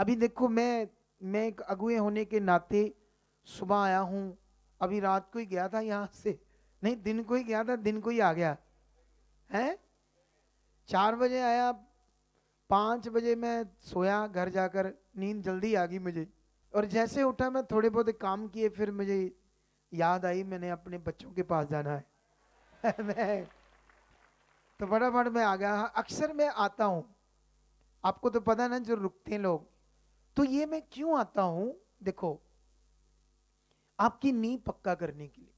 अभी देखो मैं एक अगुए होने के नाते सुबह आया हूँ, अभी रात को ही गया था यहाँ से, नहीं दिन को ही गया था, दिन को ही आ गया है। 4 बजे आया, 5 बजे मैं सोया, घर जाकर नींद जल्दी आ गई मुझे, और जैसे उठा मैं थोड़े बहुत काम किए, फिर मुझे याद आई मैंने अपने बच्चों के पास जाना है मैं तो फटाफट मैं आ गया। हाँ, अक्सर मैं आता हूँ, आपको तो पता ना जो रुकते हैं लोग, तो ये मैं क्यों आता हूँ, देखो आपकी नींव पक्का करने के लिए।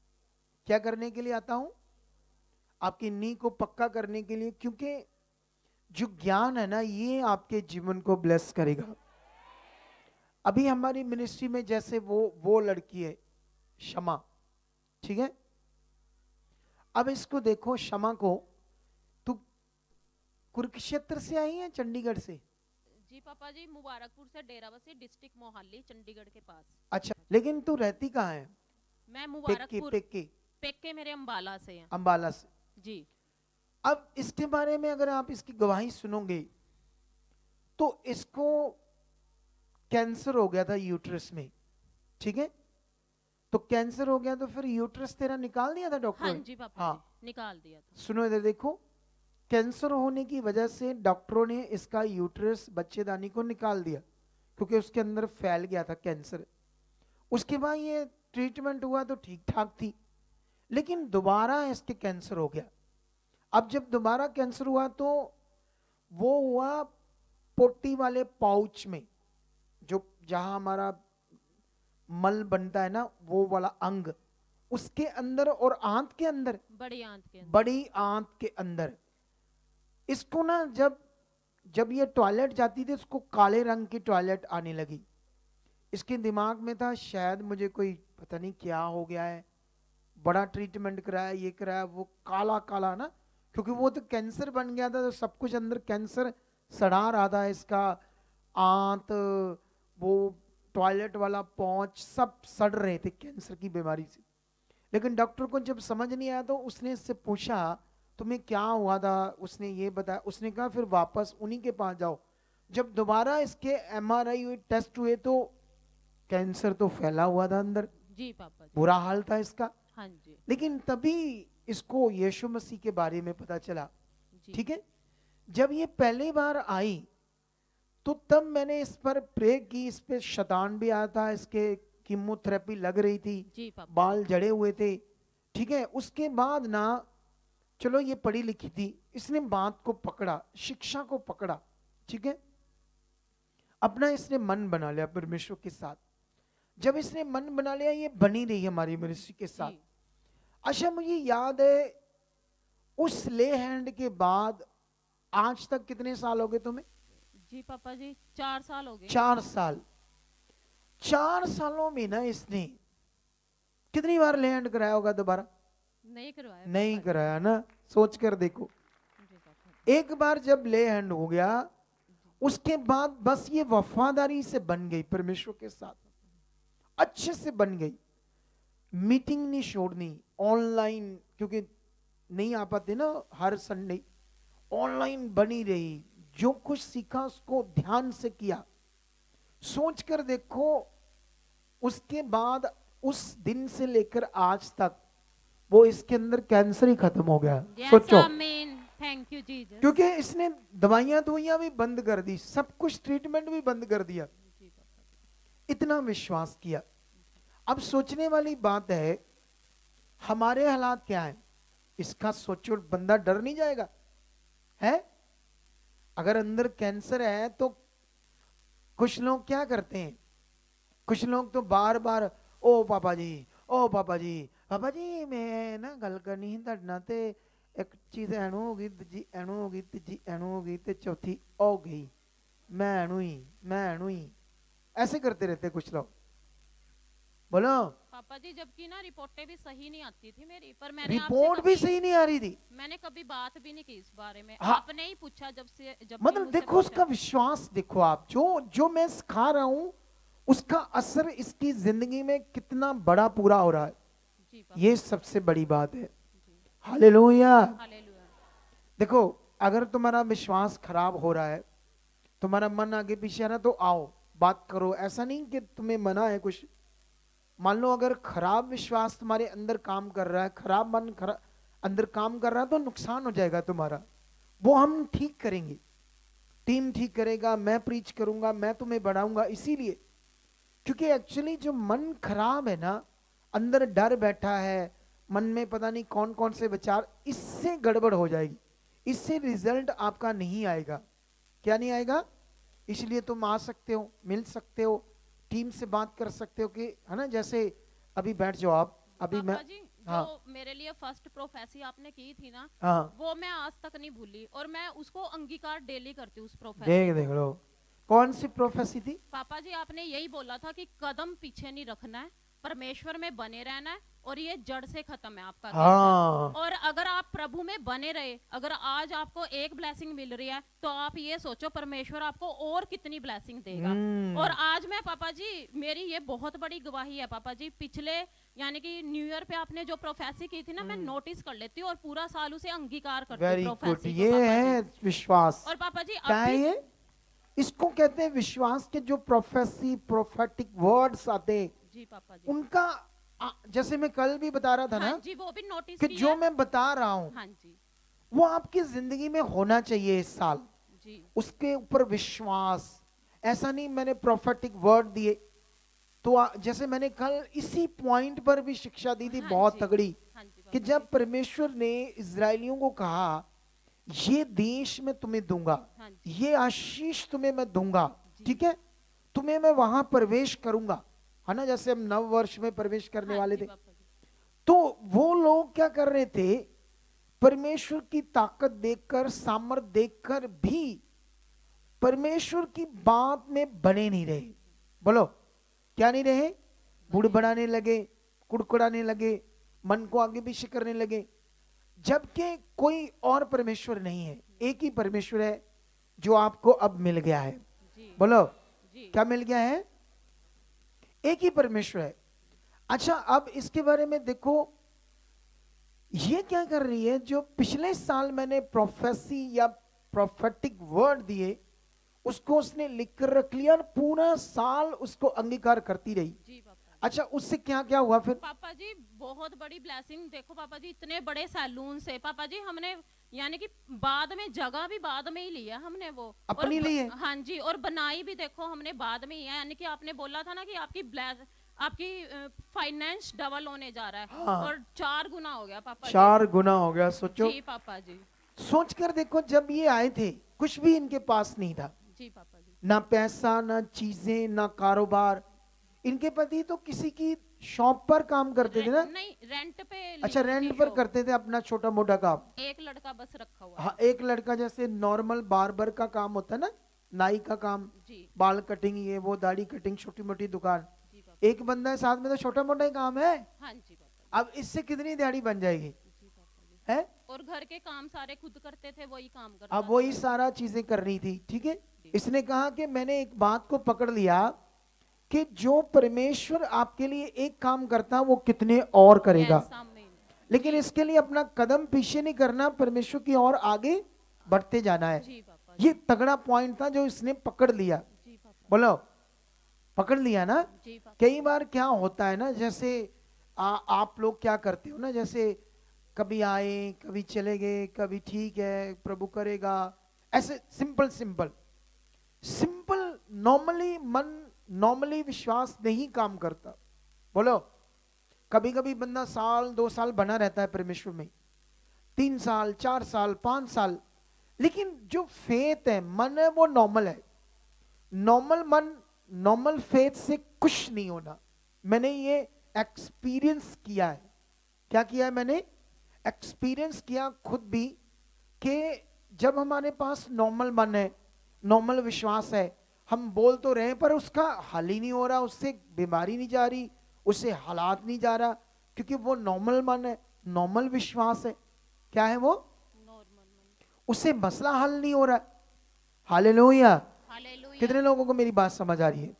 क्या करने के लिए आता हूं? आपकी नींव को पक्का करने के लिए, क्योंकि जो ज्ञान है ना ये आपके जीवन को ब्लेस करेगा। अभी हमारी मिनिस्ट्री में जैसे वो लड़की है शमा, ठीक है, अब इसको देखो शमा को, तू कुरुक्षेत्र से आई है चंडीगढ़ से? जी पापा जी, मुबारकपुर से, डेराबस्सी डिस्ट्रिक्ट मोहाली, चंडीगढ़ के पास। अच्छा, लेकिन तू रहती कहाँ है? मैं पेक्के मुबारकपुर। पेक्के पेके मेरे अम्बाला से हैं। अंबाला से। जी। अब इसके बारे में अगर आप इसकी गवाही सुनोगे तो इसको कैंसर हो गया था यूट्रस में, ठीक है, तो कैंसर हो गया तो फिर यूट्रस तेरा निकाल दिया था डॉक्टर हाँ ने? जी पापा हाँ, जी, निकाल दिया था। सुनो इधर देखो, कैंसर होने की वजह से डॉक्टरों ने इसका यूट्रस बच्चेदानी को निकाल दिया, क्योंकि उसके अंदर फैल गया था कैंसर। उसके बाद ये ट्रीटमेंट हुआ तो ठीक ठाक थी, लेकिन दोबारा इसके कैंसर हो गया। अब जब दोबारा कैंसर हुआ तो वो हुआ पोटी वाले पाउच में, जो जहां हमारा मल बनता है ना, वो वाला अंग, उसके अंदर, और आंत के अंदर, बड़ी आंत के अंदर। बड़ी आंत के अंदर। इसको ना जब जब ये टॉयलेट जाती थी उसको काले रंग की टॉयलेट आने लगी। इसके दिमाग में था शायद मुझे कोई पता नहीं क्या हो गया है, बड़ा ट्रीटमेंट कराया, ये कराया, वो काला काला ना, क्योंकि वो तो कैंसर बन गया था, तो सब कुछ अंदर कैंसर सड़ा रहा था इसका, आंत, वो टॉयलेट वाला पहुंच, सब सड़ रहे थे कैंसर की बीमारी से। लेकिन डॉक्टर को जब समझ नहीं आया तो उसने इससे पूछा तुम्हें क्या हुआ था, उसने ये बताया, उसने कहा फिर वापस उन्हीं के पास जाओ। जब दोबारा इसके एमआरआई हुए, टेस्ट हुए, तो कैंसर तो फैला हुआ था अंदर, जी पापा जी। बुरा हाल था इसका। हाँ जी। लेकिन तभी इसको यीशु मसीह के बारे में पता चला, जी। ठीक है। जब ये पहली बार आई तो तब मैंने इस पर प्रे की, इस पे शैतान भी आया था, इसके कीमोथेरेपी लग रही थी, जी पापा बाल जी। जड़े हुए थे, ठीक है। उसके बाद ना, चलो ये पढ़ी लिखी थी, इसने बात को पकड़ा, शिक्षा को पकड़ा, ठीक है, अपना इसने मन बना लिया परमेश्वर के साथ। जब इसने मन बना लिया, ये बनी रही हमारी मिनिस्ट्री के साथ। जी। अच्छा, मुझे याद है उस ले हैंड के बाद आज तक कितने साल हो गए तुम्हें? जी पापा जी, 4 साल हो गए। 4 साल। 4 सालों में ना इसने कितनी बार ले हैंड कराया होगा दोबारा? नहीं करवाया नहीं पापा जी। कराया ना, सोच कर देखो। जी पापा जी। एक बार जब ले हैंड हो गया, जी। उसके बाद बस ये वफादारी से बन गई परमेश्वर के साथ, अच्छे से बन गई, मीटिंग नहीं छोड़नी, ऑनलाइन, क्योंकि नहीं आ पाते ना हर संडे, ऑनलाइन बनी रही, जो कुछ सीखा उसको ध्यान से किया। सोच कर देखो, उसके बाद उस दिन से लेकर आज तक वो इसके अंदर कैंसर ही खत्म हो गया, यस सोचो। आमीन, थैंक यू जीसस। क्योंकि इसने दवाइयां दवाइयां भी बंद कर दी, सब कुछ ट्रीटमेंट भी बंद कर दिया, जी पापा जी। इतना विश्वास किया। अब सोचने वाली बात है, हमारे हालात क्या है, इसका सोचो, बंदा डर नहीं जाएगा है? अगर अंदर कैंसर है तो कुछ लोग क्या करते हैं, कुछ लोग तो बार बार ओ पापा जी, ओ पापा जी, पापा जी मैं ना गल करनी ही ਤੁਹਾਡੇ ते एक चीज एनू हो गई, दूजी एनू हो गई, तीजी एनू हो गई, ते चौथी हो गई, मैं एनू ही, मैं एनू ही, ऐसे करते रहते कुछ लोग। बोलो। पापा जी, जबकि ना रिपोर्टें भी सही नहीं आती थी मेरी, पर मैंने आपसे रिपोर्ट भी कभी, सही नहीं आ रही थी। मैंने कभी बात भी नहीं की इस बारे में। हाँ, आपने ही पूछा, जब भी मतलब मुझसे देखो उसका पूछा। विश्वास, देखो आप जो जो मैं सिखा रहा हूं उसका असर इसकी जिंदगी में कितना बड़ा पूरा हो रहा है, जी पापा ये जी। सबसे बड़ी बात है। जी। हालेलुया। हालेलुया। देखो, अगर तुम्हारा विश्वास खराब हो रहा है, तुम्हारा मन आगे पीछे आ रहा है, तो आओ, बात करो, ऐसा नहीं कि तुम्हें मना है कुछ। मान लो अगर खराब विश्वास तुम्हारे अंदर काम कर रहा है, खराब मन अंदर काम कर रहा है, तो नुकसान हो जाएगा तुम्हारा। वो हम ठीक करेंगे, टीम ठीक करेगा, मैं प्रीच करूंगा, मैं तुम्हें बढ़ाऊंगा। इसीलिए क्योंकि एक्चुअली जो मन खराब है ना, अंदर डर बैठा है, मन में पता नहीं कौन कौन से विचार, इससे गड़बड़ हो जाएगी, इससे रिजल्ट आपका नहीं आएगा। क्या नहीं आएगा? इसलिए तुम आ सकते हो, मिल सकते हो, टीम से बात कर सकते हो कि, है ना, जैसे अभी बैठ जाओ आप, अभी मैं, पापा जी हाँ जो मेरे लिए फर्स्ट प्रोफेसी आपने की थी ना, हाँ, वो मैं आज तक नहीं भूली और मैं उसको अंगीकार डेली करती हूँ उस प्रोफेसी देख को। देख लो, कौन सी प्रोफेसी थी? पापा जी आपने यही बोला था कि कदम पीछे नहीं रखना है, परमेश्वर में बने रहना है और ये जड़ से खत्म है आपका कैंसर। हाँ, और अगर आप प्रभु में बने रहे, अगर आज आपको एक ब्लेसिंग मिल रही है तो आप ये सोचो परमेश्वर आपको और कितनी ब्लेसिंग देगा। और आज मैं पापा जी, मेरी ये बहुत बड़ी गवाही है पापा जी, पिछले यानी कि न्यू ईयर पे आपने जो प्रोफेसी की थी ना, मैं नोटिस कर लेती हूँ और पूरा साल उसे अंगीकार करती हूँ वेरी गुड, प्रोफेसी को ये पापा है जी। विश्वास। और पापा जी क्या है अभी ये? इसको कहते हैं विश्वास के जो प्रोफेसी, प्रोफेटिक वर्ड्स आते हैं, जी पापा जी, उनका जैसे मैं कल भी बता रहा था हाँ ना, जी वो भी नोटिस कि किया जो है। मैं बता रहा हूं हाँ जी वो आपकी जिंदगी में होना चाहिए इस साल, जी उसके ऊपर विश्वास। ऐसा नहीं मैंने प्रोफेटिक वर्ड दिए तो जैसे मैंने कल इसी पॉइंट पर भी शिक्षा दी थी हाँ बहुत जी तगड़ी, हाँ जी कि पापा जब जी, परमेश्वर ने इजरायलियों को कहा ये देश मैं तुम्हें दूंगा, हाँ जी ये आशीष तुम्हें मैं दूंगा, जी, ठीक है, तुम्हें मैं वहां प्रवेश करूंगा, है ना, जैसे हम नव वर्ष में प्रवेश करने हाँ वाले जी थे। पापा जी, तो वो लोग क्या कर रहे थे, परमेश्वर की ताकत देखकर, सामर्थ देखकर भी परमेश्वर की बात में बने नहीं रहे। बोलो, क्या नहीं रहे? बुढ़ बढ़ाने लगे, कुड़कुड़ाने लगे, मन को आगे पीछे करने लगे, जबकि कोई और परमेश्वर नहीं है, एक ही परमेश्वर है जो आपको अब मिल गया है। जी बोलो, जी क्या मिल गया है? एक ही परमेश्वर है। अच्छा, अब इसके बारे में देखो, ये क्या कर रही है, जो पिछले साल मैंने प्रोफेसी या प्रोफेटिक वर्ड दिए उसको उसने लिख कर रख लिया और पूरा साल उसको अंगीकार करती रही। जी पापा जी। अच्छा, उससे क्या क्या हुआ फिर? पापा जी बहुत बड़ी ब्लेसिंग देखो पापा जी, इतने बड़े सैलून से पापा जी हमने यानी कि बाद में जगह भी बाद में ही लिया हमने वो, और अपनी लिए? हाँ जी, और बनाई भी देखो हमने बाद में ही है। यानी कि आपने बोला था ना कि आपकी फाइनेंस डबल होने जा रहा है, हाँ, और 4 गुना हो गया पापा जी। 4 गुना हो गया। सोचो, जी पापा जी, सोच कर देखो, जब ये आए थे कुछ भी इनके पास नहीं था, जी पापा जी, ना पैसा, ना चीजें, ना कारोबार। इनके पति तो किसी की शॉप पर काम करते थे ना? नहीं रेंट पे अच्छा, ली थी रेंट पर शॉप। करते थे अपना छोटा मोटा काम। एक लड़का बस रखा हुआ हाँ, है। एक लड़का, जैसे नॉर्मल बार्बर का काम होता है ना, नाई का काम, जी बाल कटिंग, ये वो, दाढ़ी कटिंग, छोटी मोटी दुकान, जी पापा, एक बंदा है साथ में, तो छोटा मोटा ही काम है। हाँ जी पापा अब इससे कितनी दिहाड़ी बन जाएगी? जी, जी पापा जी। है? और घर के काम सारे खुद करते थे, वही काम करता अब वही सारा चीजें कर रही थी, ठीक है। इसने कहा कि मैंने एक बात को पकड़ लिया कि जो परमेश्वर आपके लिए एक काम करता वो कितने और करेगा, लेकिन इसके लिए अपना कदम पीछे नहीं करना, परमेश्वर की ओर आगे बढ़ते जाना है। जी पापा जी, ये तगड़ा पॉइंट था जो इसने पकड़ लिया। जी पापा बोलो, पकड़ लिया ना? जी पापा, कई बार क्या होता है ना, जैसे आप लोग क्या करते हो ना, जैसे कभी आए, कभी चले गए, कभी ठीक है प्रभु करेगा, ऐसे सिंपल सिंपल सिंपल, नॉर्मली मन, नॉर्मली विश्वास नहीं काम करता। बोलो, कभी कभी बंदा साल 2 साल बना रहता है परमेश्वर में, 3 साल 4 साल 5 साल, लेकिन जो फेथ है, मन है, वो नॉर्मल है। नॉर्मल मन, नॉर्मल फेथ से कुछ नहीं होना। मैंने ये एक्सपीरियंस किया है। क्या किया है मैंने? एक्सपीरियंस किया खुद भी, कि जब हमारे पास नॉर्मल मन है, नॉर्मल विश्वास है, हम बोल तो रहे पर उसका हल ही नहीं हो रहा, उससे बीमारी नहीं जा रही, उससे हालात नहीं जा रहा, क्योंकि वो नॉर्मल मन है, नॉर्मल विश्वास है। क्या है वो? नॉर्मल, उससे मसला हल नहीं हो रहा। हालेलुया। हालेलुया, कितने लोगों को मेरी बात समझ आ रही है?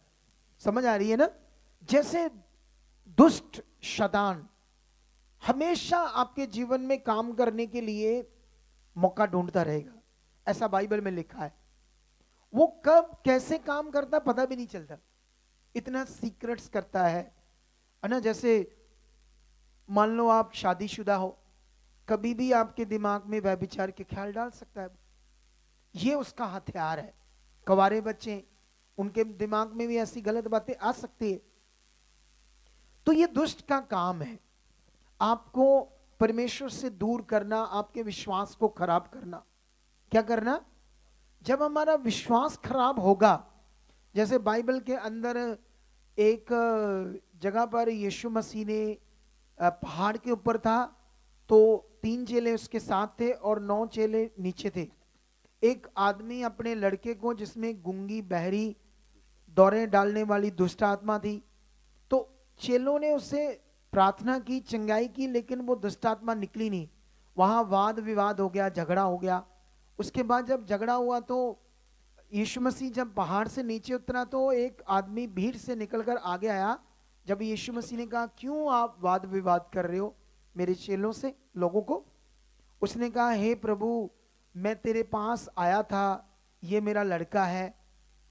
समझ आ रही है ना? जैसे दुष्ट शैतान हमेशा आपके जीवन में काम करने के लिए मौका ढूंढता रहेगा, ऐसा बाइबल में लिखा है। वो कब कैसे काम करता पता भी नहीं चलता, इतना सीक्रेट्स करता है ना। जैसे मान लो आप शादीशुदा हो, कभी भी आपके दिमाग में व्यभिचार के ख्याल डाल सकता है, ये उसका हथियार है। कवारे बच्चे, उनके दिमाग में भी ऐसी गलत बातें आ सकती है। तो ये दुष्ट का काम है, आपको परमेश्वर से दूर करना, आपके विश्वास को खराब करना। क्या करना? जब हमारा विश्वास खराब होगा, जैसे बाइबल के अंदर एक जगह पर यीशु मसीह ने पहाड़ के ऊपर था, तो 3 चेले उसके साथ थे और 9 चेले नीचे थे। एक आदमी अपने लड़के को, जिसमें गूंगी बहरी दौरे डालने वाली दुष्ट आत्मा थी, तो चेलों ने उससे प्रार्थना की, चंगाई की, लेकिन वो दुष्ट आत्मा निकली नहीं। वहां वाद विवाद हो गया, झगड़ा हो गया। उसके बाद जब झगड़ा हुआ तो यीशु मसीह जब पहाड़ से नीचे उतरा तो एक आदमी भीड़ से निकलकर आगे आया। जब यीशु मसीह ने कहा, क्यों आप वाद विवाद कर रहे हो मेरे चेलों से, लोगों को? उसने कहा, हे प्रभु, मैं तेरे पास आया था, ये मेरा लड़का है,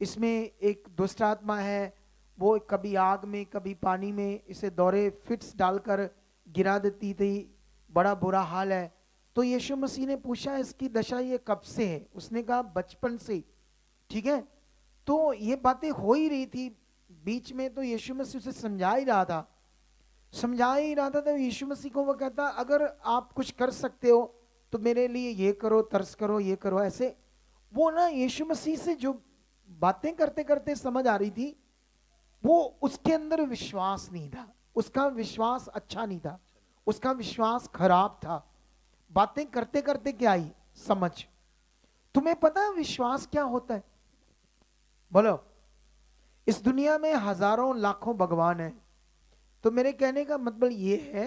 इसमें एक दुष्ट आत्मा है, वो कभी आग में कभी पानी में इसे दौरे फिट्स डालकर गिरा देती थी, बड़ा बुरा हाल है। तो यीशु मसीह ने पूछा, इसकी दशा ये कब से है? उसने कहा, बचपन से। ठीक है, तो ये बातें हो ही रही थी बीच में, तो यीशु मसीह उसे समझा ही रहा था। तो यीशु मसीह को वो कहता, अगर आप कुछ कर सकते हो तो मेरे लिए ये करो, तरस करो, ये करो, ऐसे। वो ना यीशु मसीह से जो बातें करते करते समझ आ रही थी, वो उसके अंदर विश्वास नहीं था, उसका विश्वास अच्छा नहीं था, उसका विश्वास खराब था। बातें करते करते क्या आई? समझ। तुम्हें पता है विश्वास क्या होता है? बोलो। इस दुनिया में हजारों लाखों भगवान हैं, तो मेरे कहने का मतलब ये है,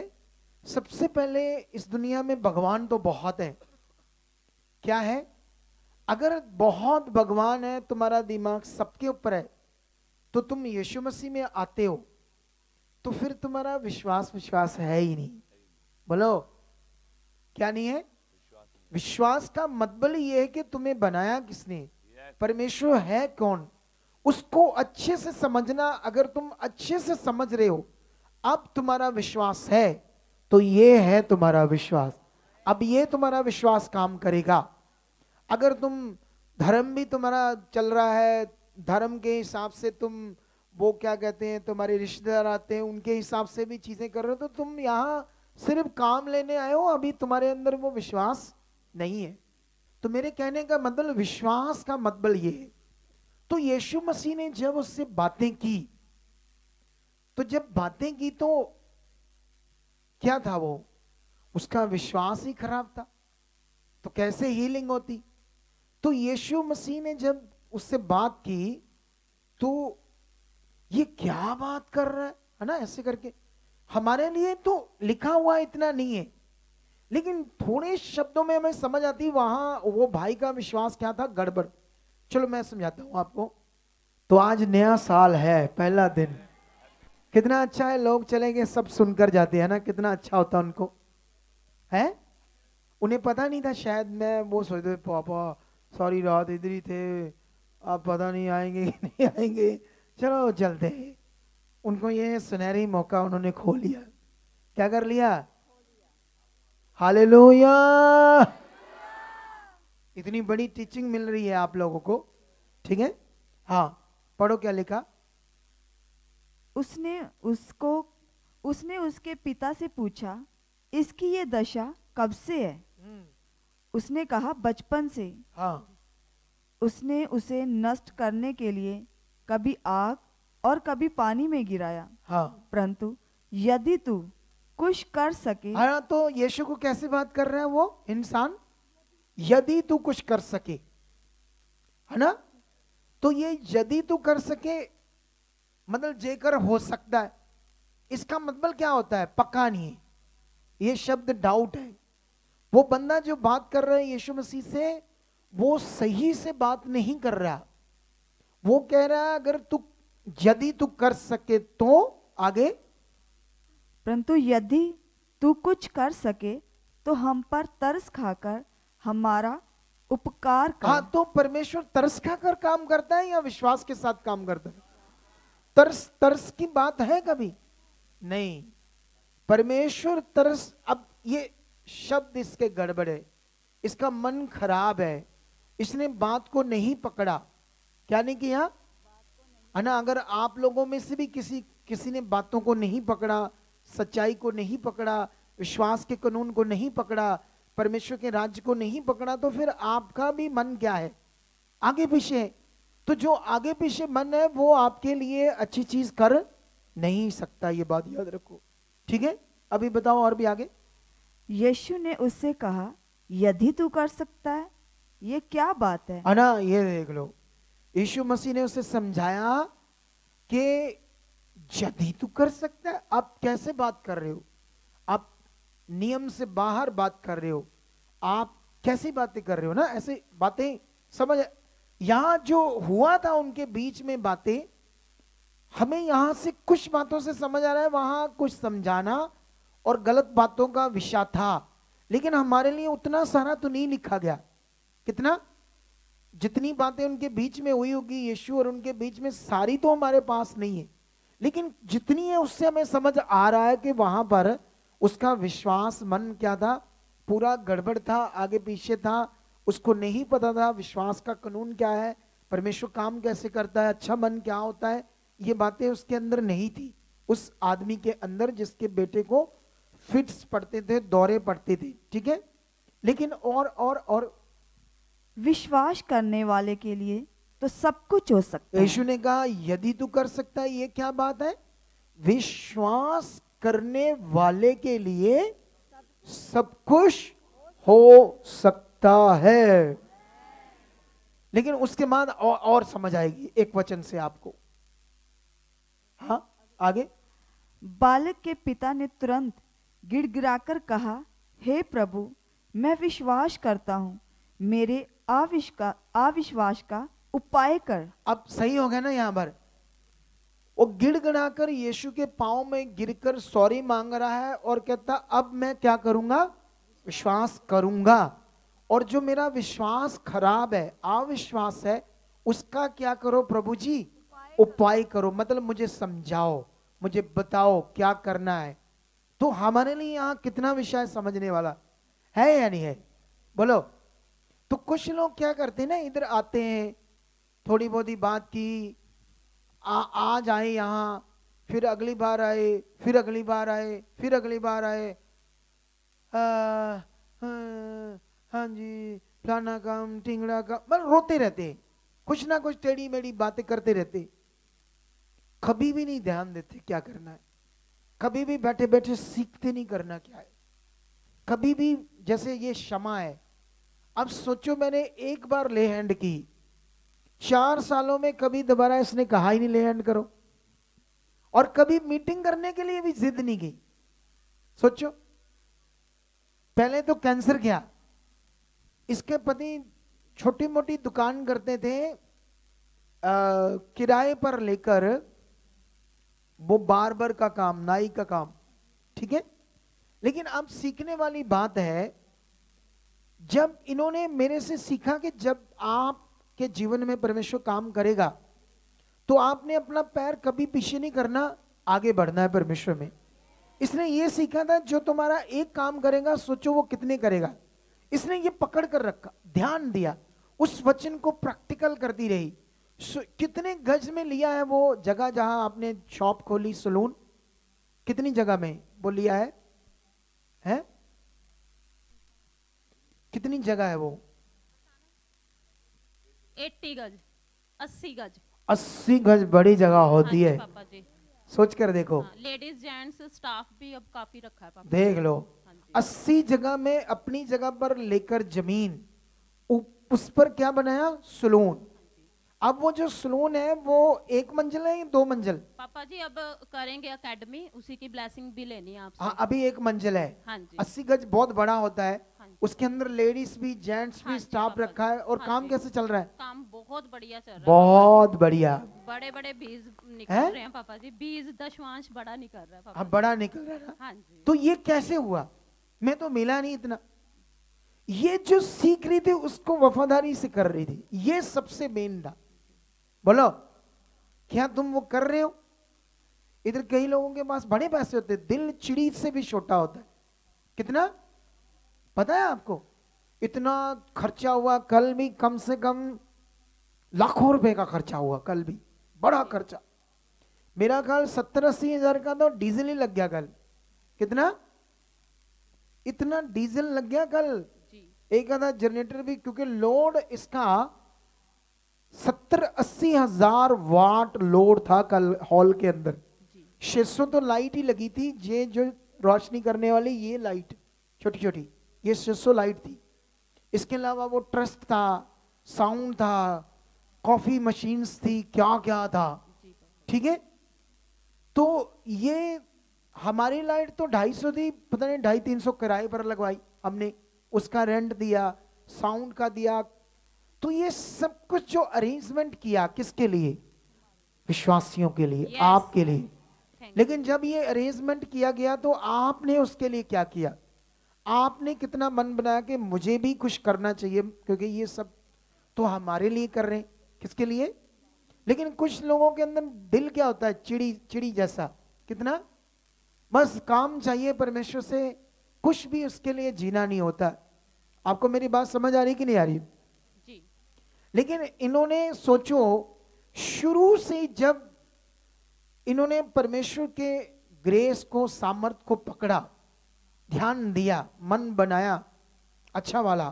सबसे पहले इस दुनिया में भगवान तो बहुत हैं। क्या है? अगर बहुत भगवान है, तुम्हारा दिमाग सबके ऊपर है, तो तुम यीशु मसीह में आते हो, तो फिर तुम्हारा विश्वास है ही नहीं। बोलो, क्या नहीं है? विश्वास का मतलब ये है कि तुम्हें बनाया किसने, परमेश्वर है कौन, उसको अच्छे से समझना। अगर तुम अच्छे से समझ रहे हो, अब तुम्हारा विश्वास है, तो ये है तुम्हारा विश्वास। अब ये तुम्हारा विश्वास काम करेगा। अगर तुम धर्म भी तुम्हारा चल रहा है, धर्म के हिसाब से तुम, वो क्या कहते हैं, तुम्हारे रिश्तेदार आते हैं, उनके हिसाब से भी चीजें कर रहे हो, तो तुम यहां सिर्फ काम लेने आए हो, अभी तुम्हारे अंदर वो विश्वास नहीं है। तो मेरे कहने का मतलब, विश्वास का मतलब ये है। तो यीशु मसीह ने जब उससे बातें की, तो जब बातें की तो क्या था? वो उसका विश्वास ही खराब था, तो कैसे हीलिंग होती? तो यीशु मसीह ने जब उससे बात की, तो ये क्या बात कर रहा है ना, ऐसे करके। हमारे लिए तो लिखा हुआ इतना नहीं है, लेकिन थोड़े शब्दों में हमें समझ आती वहां वो भाई का विश्वास क्या था, गड़बड़। चलो मैं समझाता हूं आपको। तो आज नया साल है, पहला दिन, कितना अच्छा है, लोग चले गए सब सुनकर जाते हैं ना, कितना अच्छा होता उनको है। उन्हें पता नहीं था शायद, मैं वो सोचते, पापा सॉरी रात इधर ही थे, आप पता नहीं आएंगे कि नहीं आएंगे, चलो चलते हैं। उनको ये सुनहरी मौका उन्होंने खो लिया। क्या कर लिया? हालेलुया। इतनी बड़ी टीचिंग मिल रही है आप लोगों को, ठीक है। हाँ, पढ़ो क्या लिखा। उसने उसके पिता से पूछा, इसकी ये दशा कब से है? उसने कहा, बचपन से। हाँ। उसने उसे नष्ट करने के लिए कभी आग और कभी पानी में गिराया। हाँ। परंतु यदि तू कुछ कर सके। हाँ, तो यीशु को कैसे बात कर रहा है वो इंसान? यदि तू कुछ कर सके, है ना। तो ये यदि तू कर सके मतलब जेकर हो सकता है, इसका मतलब क्या होता है? पक्का नहीं है, ये शब्द डाउट है। वो बंदा जो बात कर रहा है यीशु मसीह से, वो सही से बात नहीं कर रहा। वो कह रहा है अगर तू, यदि तू कर सके तो आगे, परंतु यदि तू कुछ कर सके तो हम पर तरस खाकर हमारा उपकार कर। हाँ, तो परमेश्वर तरस खाकर काम करता है या विश्वास के साथ काम करता है? तरस तरस की बात है कभी नहीं। परमेश्वर तरस, अब ये शब्द इसके गड़बड़ है, इसका मन खराब है, इसने बात को नहीं पकड़ा। क्या नहीं किया है ना? अगर आप लोगों में से भी किसी ने बातों को नहीं पकड़ा, सच्चाई को नहीं पकड़ा, विश्वास के कानून को नहीं पकड़ा, परमेश्वर के राज्य को नहीं पकड़ा, तो फिर आपका भी मन क्या है? आगे पीछे है। तो जो आगे पीछे मन है वो आपके लिए अच्छी चीज कर नहीं सकता, ये बात याद रखो, ठीक है? अभी बताओ और भी आगे। यीशु ने उससे कहा, यदि तू कर सकता है, ये क्या बात है? ना, ये देख लो, यीशु मसीह ने उसे समझाया कि यदि तू कर सकता है। आप कैसे बात कर रहे हो? आप नियम से बाहर बात कर रहे हो, आप कैसी बातें कर रहे हो ना, ऐसे बातें समझ। यहां जो हुआ था उनके बीच में बातें, हमें यहां से कुछ बातों से समझ आ रहा है, वहां कुछ समझाना और गलत बातों का विषय था, लेकिन हमारे लिए उतना सारा तो नहीं लिखा गया। कितना? जितनी बातें उनके बीच में हुई होगी यीशु और उनके बीच में, सारी तो हमारे पास नहीं है, लेकिन जितनी है उससे हमें समझ आ रहा है कि वहां पर उसका विश्वास मन क्या था? पूरा गड़बड़ था, आगे पीछे था, उसको नहीं पता था विश्वास का कानून क्या है, परमेश्वर काम कैसे करता है, अच्छा मन क्या होता है, ये बातें उसके अंदर नहीं थी, उस आदमी के अंदर जिसके बेटे को फिट्स पड़ते थे, दौरे पड़ते थे, ठीक है? लेकिन और विश्वास करने वाले के लिए तो सब कुछ हो सकता है। यीशु ने कहा यदि तू कर सकता है, ये क्या बात है? विश्वास करने वाले के लिए सब कुछ हो सकता है। लेकिन उसके बाद और समझ आएगी एक वचन से आपको। हाँ, आगे। बालक के पिता ने तुरंत गिड़गिड़ाकर कहा, हे प्रभु, मैं विश्वास करता हूँ, मेरे अविश्वास का उपाय कर। अब सही हो गया ना? यहां पर वो गिड़गिड़ाकर यीशु के पांव में गिरकर सॉरी मांग रहा है और कहता अब मैं क्या करूंगा? विश्वास करूंगा। और जो मेरा विश्वास खराब है, अविश्वास है, उसका क्या करो प्रभु जी? उपाय करो। मतलब मुझे समझाओ, मुझे बताओ क्या करना है। तो हमारे लिए यहां कितना विषय समझने वाला है या नहीं है? बोलो। तो कुछ लोग क्या करते हैं ना, इधर आते हैं, थोड़ी बहुत ही बात की, आज आए यहां, फिर अगली बार आए, फिर अगली बार आए, फिर अगली बार आए, हाँ जी फलाना काम टिंगड़ा काम, मतलब रोते रहते, कुछ ना कुछ टेढ़ी मेढ़ी बातें करते रहते, कभी भी नहीं ध्यान देते क्या करना है, कभी भी बैठे बैठे सीखते नहीं करना क्या है, कभी भी। जैसे ये क्षमा है, अब सोचो मैंने एक बार ले हैंड की, 4 सालों में कभी दोबारा इसने कहा ही नहीं ले हैंड करो, और कभी मीटिंग करने के लिए भी जिद नहीं की। सोचो, पहले तो कैंसर किया, इसके पति छोटी मोटी दुकान करते थे, किराए पर लेकर, वो बार्बर का काम, नाई का काम, ठीक है। लेकिन अब सीखने वाली बात है, जब इन्होंने मेरे से सीखा कि जब आपके जीवन में परमेश्वर काम करेगा तो आपने अपना पैर कभी पीछे नहीं करना, आगे बढ़ना है परमेश्वर में। इसने ये सीखा था, जो तुम्हारा एक काम करेगा सोचो वो कितने करेगा। इसने ये पकड़ कर रखा, ध्यान दिया, उस वचन को प्रैक्टिकल करती रही। कितने गज में लिया है वो जगह जहां आपने शॉप खोली, सलून, कितनी जगह में वो लिया है? कितनी जगह है वो? 80 गज, 80 गज। 80 गज बड़ी जगह होती है, पापा जी। सोच कर देखो। लेडीज जेंट्स स्टाफ भी अब काफी रखा है पापा। देख लो, 80 जगह में अपनी जगह पर लेकर जमीन, उस पर क्या बनाया? सलून। अब वो जो सलून है वो 1 मंजिल है या 2 मंजिल? पापा जी अब करेंगे एकेडमी, उसी की ब्लेसिंग भी लेनी है आपसे। हाँ, अभी 1 मंजिल है। हाँ जी। 80 गज बहुत बड़ा होता है। हाँ जी। उसके अंदर लेडीज भी जेंट्स भी स्टाफ रखा है। और काम कैसे चल रहा है? काम बहुत बढ़िया चल रहा है। बहुत बढ़िया। बड़े बड़े बीज निकल रहे हैं पापा जी, बीज दशवांश बड़ा निकल रहा है पापा। हाँ, बड़ा निकल रहा है ना। हाँ जी। तो ये कैसे हुआ? मैं तो मिला नहीं इतना। ये जो सीख रही थी उसको वफादारी से कर रही थी, ये सबसे मेन था। बोलो क्या तुम वो कर रहे हो? इधर कई लोगों के पास बड़े पैसे होते हैं, दिल चिड़ी से भी छोटा होता है। कितना पता है आपको? इतना खर्चा हुआ, कल भी कम से कम लाखों रुपए का खर्चा हुआ, कल भी बड़ा खर्चा। मेरा ख्याल 70-80 हजार का तो डीजल ही लग गया कल। कितना? इतना डीजल लग गया कल। एक आधा जनरेटर भी, क्योंकि लोड इसका 70-80 हजार वाट लोड था कल हॉल के अंदर। 600 तो लाइट ही लगी थी, ये जो रोशनी करने वाली ये लाइट छोटी छोटी, ये 600 लाइट थी। इसके अलावा वो ट्रस्ट था, साउंड था, कॉफी मशीन्स थी, क्या क्या था। ठीक है, तो ये हमारी लाइट तो 250 थी, पता नहीं 250-300 किराए पर लगवाई हमने, उसका रेंट दिया, साउंड का दिया। तो ये सब कुछ जो अरेंजमेंट किया किसके लिए? विश्वासियों के लिए, Yes. आपके लिए। लेकिन जब ये अरेंजमेंट किया गया तो आपने उसके लिए क्या किया? आपने कितना मन बनाया कि मुझे भी कुछ करना चाहिए, क्योंकि ये सब तो हमारे लिए कर रहे हैं। किसके लिए? लेकिन कुछ लोगों के अंदर दिल क्या होता है? चिड़ी चिड़ी जैसा। कितना? बस काम चाहिए परमेश्वर से, कुछ भी उसके लिए जीना नहीं होता। आपको मेरी बात समझ आ रही कि नहीं आ रही? जी। लेकिन इन्होंने सोचो, शुरू से जब इन्होंने परमेश्वर के ग्रेस को, सामर्थ को पकड़ा, ध्यान दिया, मन बनाया अच्छा वाला,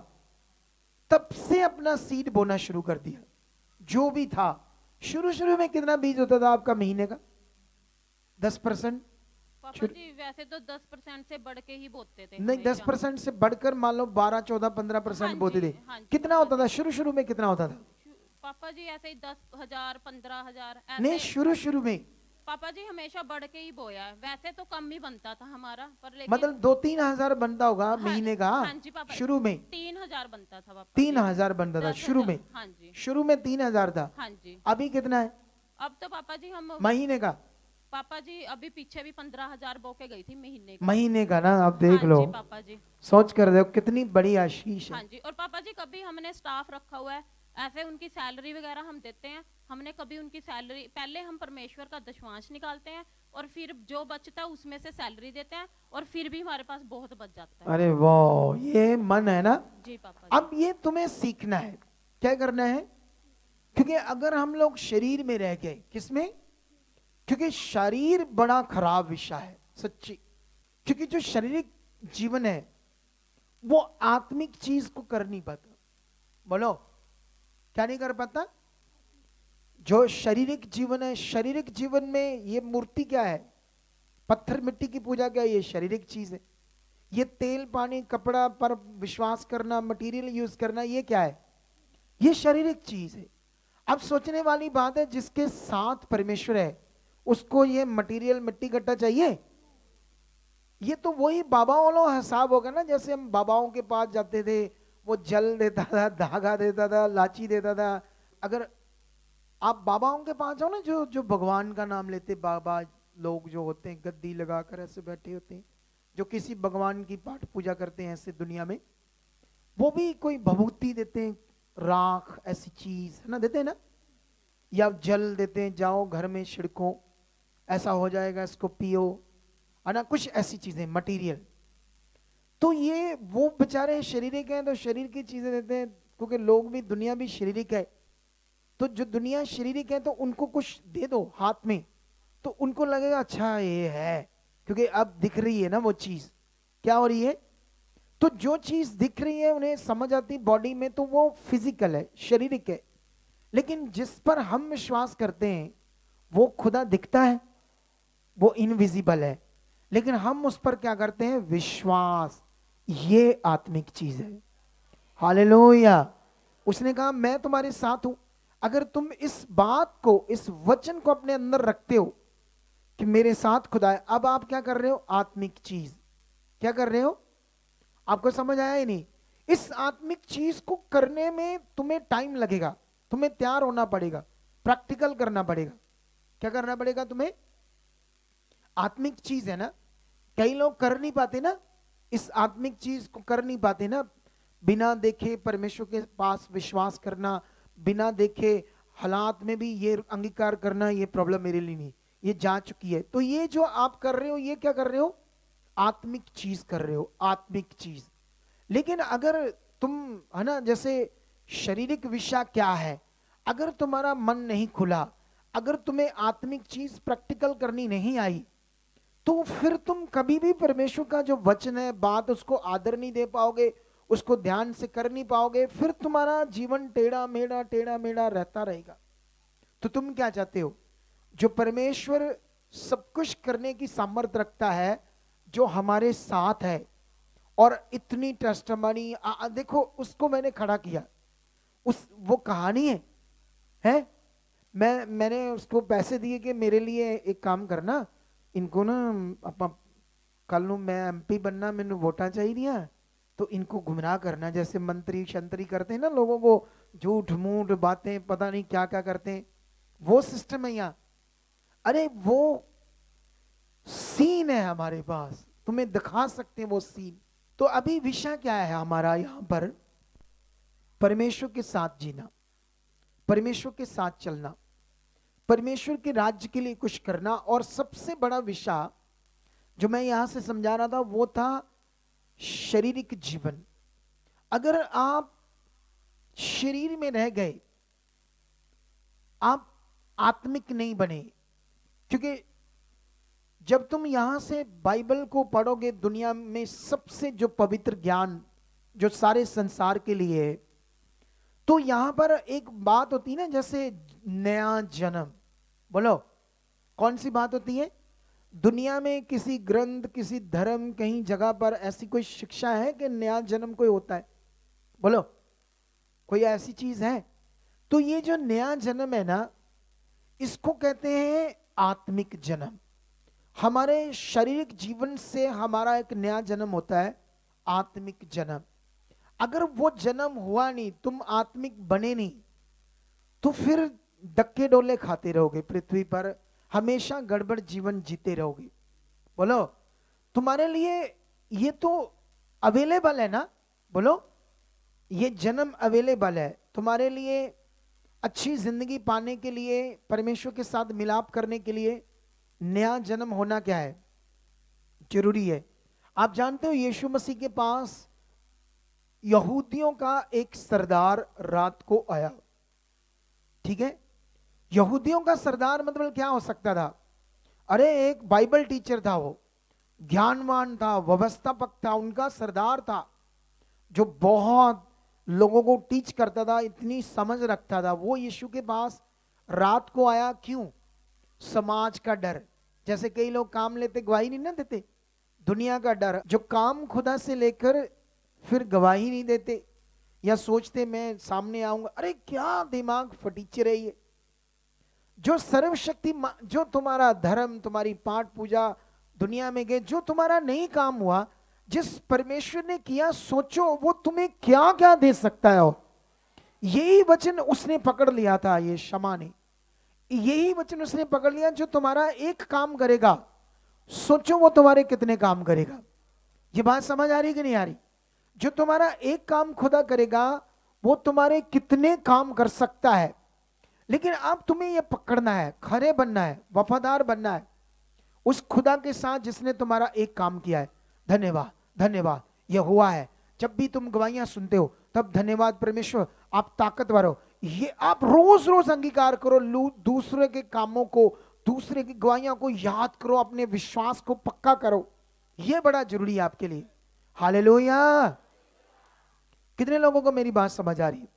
तब से अपना सीड बोना शुरू कर दिया। जो भी था, शुरू में कितना बीज होता था आपका महीने का? 10%? पापा जी वैसे तो 10% से बढ़ के ही बोते थे नहीं, हमेशा। 10% से बढ़कर मान लो 12, 14, 15% हाँ बोते जी, थे। हाँ जी, कितना पापा होता था शुरू में? कितना होता था? पापा जी ऐसे ही 10,000 15,000 नहीं, ऐसे। शुरू में पापा जी हमेशा बढ़ के ही बोया है, वैसे तो कम ही बनता था हमारा, पर लेकिन मतलब 2-3 हजार बनता होगा हाँ, महीने का। हाँ जी पापा, शुरू में 3,000 बनता था पापा 3,000 बनता था 10,000, शुरू में। हाँ जी, शुरू में 3,000 था। हाँ जी। अभी कितना है अब तो पापा जी हम महीने का? पापा जी अभी पीछे भी 15,000 बो के गई थी महीने का। महीने का ना? आप देख हाँ लो, जी पापा जी, सोच कर देखो कितनी बड़ी आशीष हाँ है। जी। और पापा जी कभी हमने स्टाफ रखा हुआ है, ऐसे उनकी सैलरी वगैरह हम देते हैं, हमने कभी उनकी सैलरी, पहले हम परमेश्वर का दशवांश निकालते हैं और फिर जो बचता है उसमें से सैलरी देते हैं, और फिर भी हमारे पास बहुत बच जाता है। अरे वाह, ये मन है ना? जी पापा जी। अब ये तुम्हें सीखना है, क्या करना है? क्योंकि अगर हम लोग शरीर में रह गए, किसमें? क्योंकि शरीर बड़ा खराब विषय है सच्ची। क्योंकि जो शारीरिक जीवन है वो आत्मिक चीज को कर नहीं पाता। बोलो क्या नहीं कर पाता? जो शारीरिक जीवन है, शारीरिक जीवन में ये मूर्ति क्या है? पत्थर मिट्टी की पूजा क्या है? ये शारीरिक चीज है। ये तेल पानी कपड़ा पर विश्वास करना, मटेरियल यूज करना, ये क्या है? ये शारीरिक चीज है। अब सोचने वाली बात है, जिसके साथ परमेश्वर है उसको ये मटेरियल मिट्टी कट्टा चाहिए? ये तो वही बाबा वालों हिसाब होगा ना, जैसे हम बाबाओं के पास जाते थे, वो जल देता था, धागा देता था, लाची देता था। अगर आप बाबाओं के पास जाओ ना, जो जो भगवान का नाम लेते बाबा लोग जो होते हैं, गद्दी लगाकर ऐसे बैठे होते हैं, जो किसी भगवान की पाठ पूजा करते हैं ऐसे दुनिया में, वो भी कोई भभूति देते हैं, राख ऐसी चीज है ना, देते हैं ना, या जल देते हैं, जाओ घर में छिड़को ऐसा हो जाएगा, इसको पियो, है ना, कुछ ऐसी चीजें मटेरियल। तो ये वो बेचारे शारीरिक हैं तो शरीर की चीजें देते हैं, क्योंकि लोग भी, दुनिया भी शारीरिक है। तो जो दुनिया शारीरिक है तो उनको कुछ दे दो हाथ में, तो उनको लगेगा अच्छा ये है, क्योंकि अब दिख रही है ना वो चीज। क्या हो रही है? तो जो चीज दिख रही है उन्हें समझ आती बॉडी में, तो वो फिजिकल है, शारीरिक है। लेकिन जिस पर हम विश्वास करते हैं वो खुदा दिखता है, वो इनविजिबल है, लेकिन हम उस पर क्या करते हैं? विश्वास। ये आत्मिक चीज है। हालेलुया। उसने कहा मैं तुम्हारे साथ हूं। अगर तुम इस बात को, इस वचन को अपने अंदर रखते हो कि मेरे साथ खुदा है, अब आप क्या कर रहे हो? आत्मिक चीज क्या कर रहे हो? आपको समझ आया ही नहीं? इस आत्मिक चीज को करने में तुम्हें टाइम लगेगा, तुम्हें तैयार होना पड़ेगा, प्रैक्टिकल करना पड़ेगा। क्या करना पड़ेगा तुम्हें? आत्मिक चीज है ना, कई लोग कर नहीं पाते ना, इस आत्मिक चीज को कर नहीं पाते ना। बिना देखे परमेश्वर के पास विश्वास करना, बिना देखे हालात में भी ये अंगीकार करना, ये प्रॉब्लम मेरे लिए नहीं, ये जा चुकी है। तो ये जो आप कर रहे हो, ये क्या कर रहे हो? आत्मिक चीज कर रहे हो, आत्मिक चीज। लेकिन अगर तुम, है ना, जैसे शारीरिक विषय क्या है, अगर तुम्हारा मन नहीं खुला, अगर तुम्हें आत्मिक चीज प्रैक्टिकल करनी नहीं आई, तो फिर तुम कभी भी परमेश्वर का जो वचन है, बात, उसको आदर नहीं दे पाओगे, उसको ध्यान से कर नहीं पाओगे, फिर तुम्हारा जीवन टेढ़ा मेढ़ा रहता रहेगा। तो तुम क्या चाहते हो? जो परमेश्वर सब कुछ करने की सामर्थ्य रखता है, जो हमारे साथ है, और इतनी टेस्टमनी, देखो उसको मैंने खड़ा किया, वो कहानी है? मैंने उसको पैसे दिए कि मेरे लिए एक काम करना, इनको ना कल नू मैं एमपी बनना, मैंने वोटा चाहिए, तो इनको गुमराह करना, जैसे मंत्री शंतरी करते हैं ना, लोगों को झूठ मूठ बातें, पता नहीं क्या क्या करते हैं, वो सिस्टम है यहाँ। अरे वो सीन है हमारे पास, तुम्हें दिखा सकते हैं वो सीन। तो अभी विषय क्या है हमारा यहाँ पर? परमेश्वर के साथ जीना, परमेश्वर के साथ चलना, परमेश्वर के राज्य के लिए कुछ करना। और सबसे बड़ा विषय जो मैं यहां से समझा रहा था वो था शारीरिक जीवन। अगर आप शरीर में रह गए, आप आत्मिक नहीं बने। क्योंकि जब तुम यहां से बाइबल को पढ़ोगे, दुनिया में सबसे जो पवित्र ज्ञान जो सारे संसार के लिए है, तो यहां पर एक बात होती है ना, जैसे नया जन्म। बोलो कौन सी बात होती है? दुनिया में किसी ग्रंथ, किसी धर्म, कहीं जगह पर ऐसी कोई शिक्षा है कि नया जन्म कोई होता है? बोलो कोई ऐसी चीज है? तो ये जो नया जन्म है ना, इसको कहते हैं आत्मिक जन्म। हमारे शारीरिक जीवन से हमारा एक नया जन्म होता है, आत्मिक जन्म। अगर वो जन्म हुआ नहीं, तुम आत्मिक बने नहीं, तो फिर धक्के डोले खाते रहोगे पृथ्वी पर, हमेशा गड़बड़ जीवन जीते रहोगे। बोलो तुम्हारे लिए ये तो अवेलेबल है ना? बोलो ये जन्म अवेलेबल है तुम्हारे लिए, अच्छी जिंदगी पाने के लिए, परमेश्वर के साथ मिलाप करने के लिए नया जन्म होना क्या है? जरूरी है। आप जानते हो यीशु मसीह के पास यहूदियों का एक सरदार रात को आया, ठीक है? यहूदियों का सरदार मतलब क्या हो सकता था? अरे एक बाइबल टीचर था, वो ज्ञानवान था, व्यवस्थापक था, उनका सरदार था जो बहुत लोगों को टीच करता था, इतनी समझ रखता था। वो यीशु के पास रात को आया, क्यों? समाज का डर। जैसे कई लोग काम लेते गवाही नहीं ना देते, दुनिया का डर, जो काम खुदा से लेकर फिर गवाही नहीं देते, या सोचते मैं सामने आऊंगा। अरे क्या दिमाग फटीचे रही है। जो सर्वशक्ति, जो तुम्हारा धर्म, तुम्हारी पाठ पूजा दुनिया में गए, जो तुम्हारा नहीं काम हुआ, जिस परमेश्वर ने किया, सोचो वो तुम्हें क्या क्या दे सकता है। यही वचन उसने पकड़ लिया था, ये शमा ने, यही वचन उसने पकड़ लिया। जो तुम्हारा एक काम करेगा, सोचो वो तुम्हारे कितने काम करेगा। ये बात समझ आ रही कि नहीं आ रही? जो तुम्हारा एक काम खुदा करेगा, वो तुम्हारे कितने काम कर सकता है। लेकिन अब तुम्हें यह पकड़ना है, खरे बनना है, वफादार बनना है उस खुदा के साथ जिसने तुम्हारा एक काम किया है। धन्यवाद, धन्यवाद, यह हुआ है। जब भी तुम गवाहियां सुनते हो तब धन्यवाद परमेश्वर, आप ताकतवर हो। ये आप रोज रोज अंगीकार करो, दूसरे के कामों को, दूसरे की गवाहियां को याद करो, अपने विश्वास को पक्का करो। यह बड़ा जरूरी है आपके लिए। हालेलुया। कितने लोगों को मेरी बात समझ आ रही है?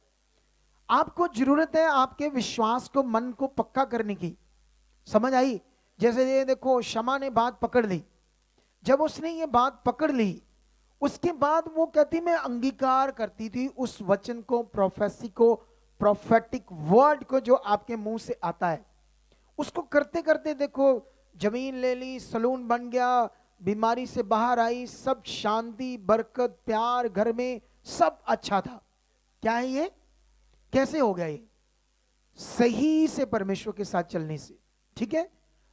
आपको जरूरत है आपके विश्वास को, मन को पक्का करने की। समझ आई? जैसे ये देखो, शमा ने बात पकड़ ली। जब उसने ये बात पकड़ ली, उसके बाद वो कहती मैं अंगीकार करती थी उस वचन को, प्रोफेसी को, प्रोफेटिक वर्ड को जो आपके मुंह से आता है। उसको करते करते देखो, जमीन ले ली, सलून बन गया, बीमारी से बाहर आई, सब शांति, बरकत, प्यार, घर में सब अच्छा था। क्या है ये? कैसे हो गया ये? सही से परमेश्वर के साथ चलने से। ठीक है?